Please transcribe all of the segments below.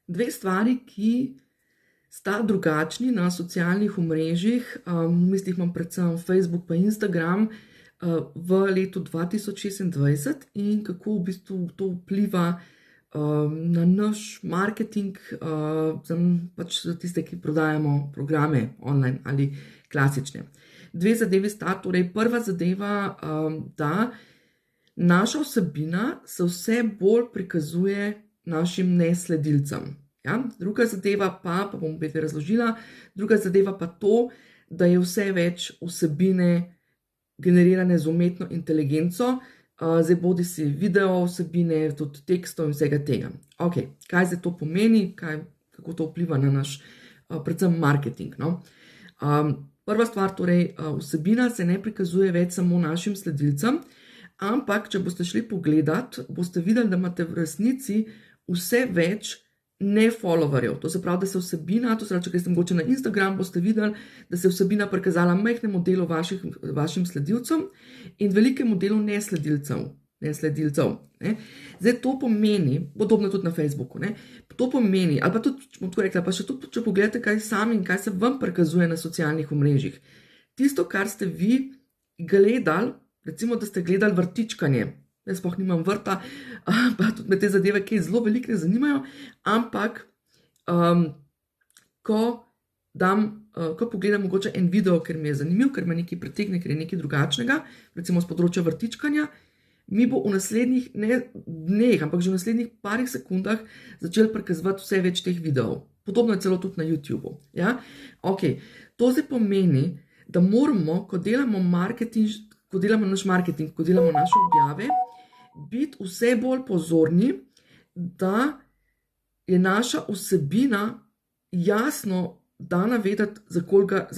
Dve stvari, ki sta drugačni na socialnih omrežjih, v mislih imam predvsem Facebook pa Instagram, v letu 2026 in kako v bistvu to vpliva na naš marketing, pač za tiste, ki prodajamo programe online ali klasične. Dve zadevi sta, torej prva zadeva, da naša vsebina se vse bolj prikazuje našim nesledilcem. Ja? Druga zadeva pa bom opet razložila, druga zadeva pa to, da je vse več vsebine generirane z umetno inteligenco, zdaj bodi si video vsebine, tudi tekstov in vsega tega. Ok, kaj zdaj to pomeni, kako to vpliva na naš predvsem marketing, no? Prva stvar, torej vsebina se ne prikazuje več samo našim sledilcem, ampak če boste šli pogledat, boste videli, da imate v resnici vse več ne-followerjev. To se pravi, da se vsebina, to se pravi, če greste mogoče na Instagram, boste videli, da se vsebina prikazala majhnemu delu vašim sledilcem in velikemu delu nesledilcev. Ne? Zdaj to pomeni, podobno tudi na Facebooku, ne? To pomeni, ali pa tudi, če bom tako rekla, pa še tudi, če pogledate kaj sami in kaj se vam prikazuje na socialnih omrežjih. Tisto, kar ste vi gledali, recimo, da ste gledali vrtičkanje, jaz sploh nimam vrta, pa tudi me te zadeve, ki zelo veliko ne zanimajo, ampak ko pogledam mogoče en video, ker mi je zanimiv, ker me nekaj pritegne, ker je nekaj drugačnega, recimo z področja vrtičkanja, mi bo v naslednjih ne dneh, ampak že v naslednjih parih sekundah začel prikazovati vse več teh videov. Podobno je celo tudi na YouTubeu. Ja? Ok, to zdaj pomeni, da moramo, ko delamo marketing, ko delamo naš marketing, ko delamo naše objave, biti vse bolj pozorni, da je naša vsebina jasno dana vedeti, za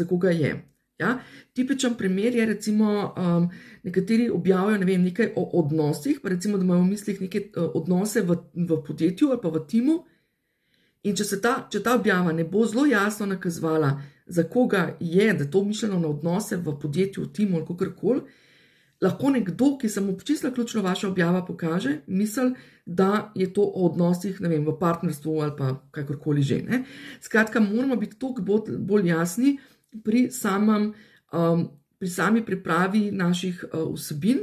koga je. Ja? Tipičen primer je recimo, nekateri objavijo, ne vem, nekaj o odnosih, pa recimo, da imajo v mislih neke odnose v podjetju ali pa v timu, in če ta objava ne bo zelo jasno nakazovala, za koga je, da je to mišljeno na odnose v podjetju, v timu ali kakorkoli, lahko nekdo, ki se mu čisto ključno vaša objava pokaže, misli, da je to o odnosih, ne vem, v partnerstvu ali pa kakorkoli že. Ne? Skratka, moramo biti toliko bolj jasni pri sami pripravi naših vsebin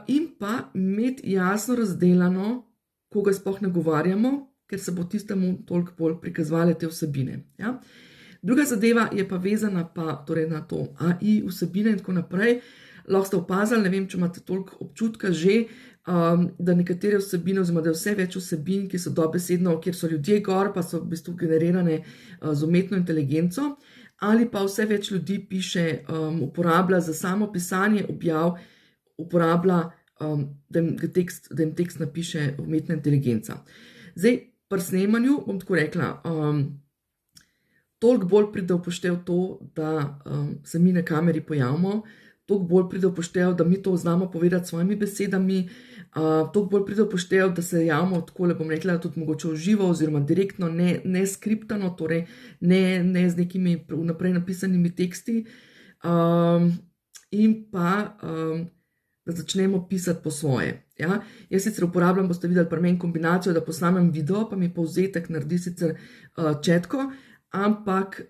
in pa imeti jasno razdeljeno, koga sploh nagovarjamo, ker se bo tistemu toliko bolj prikazovale te vsebine. Ja? Druga zadeva je pa vezana torej na to AI vsebine in tako naprej. Lahko ste opazili, ne vem, če imate toliko občutka že, da nekatere vsebine, oziroma da je vse več vsebin, ki so dobesedno, kjer so ljudje gor, pa so v bistvu generirane z umetno inteligenco, ali pa vse več ljudi piše, uporablja za samo pisanje objav, uporablja, da jim tekst napiše umetna inteligenca. Zdaj, pri snemanju, bom tako rekla, toliko bolj pride v poštev to, da se mi na kameri pojavimo, toliko bolj pride v poštev, da mi to znamo povedati s svojimi besedami, toliko bolj pride v poštev, da se javimo takole, bom rekla, tudi mogoče v živo oziroma direktno, ne skriptano, torej ne z nekimi vnaprej napisanimi teksti, in pa da začnemo pisati po svoje. Ja? Jaz sicer uporabljam, boste videli pri meni kombinacijo, da posnamem video, pa mi povzetek naredi sicer četko, ampak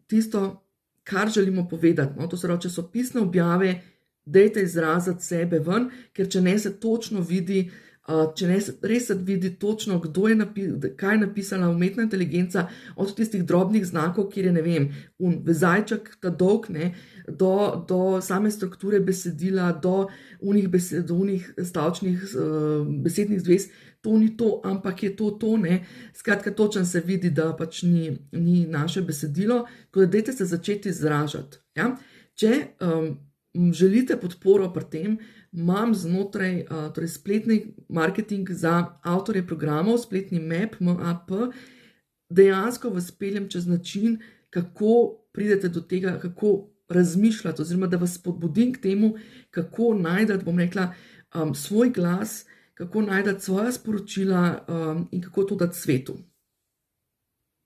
tisto, kar želimo povedati, no, to se pravi, če so pisne objave, dajte izraziti sebe ven, ker če ne se točno vidi, če ne se res vidi točno, kaj je napisala umetna inteligenca, od tistih drobnih znakov, kjer je, ne vem, vezajček, ta dolg, ne, do same strukture besedila, do unih stavčnih besednih zvez, to ni to, ampak je to, ne. Skratka, točno se vidi, da pač ni naše besedilo, tako da dajte se začeti izražati. Ja? Če želite podporo pri tem, imam znotraj torej spletni marketing za avtorje programov, spletni map, dejansko vas peljem čez način, kako pridete do tega, kako razmišljati, oziroma da vas spodbudim k temu, kako najdete, bom rekla, svoj glas, kako najdete svoja sporočila in kako to dati svetu.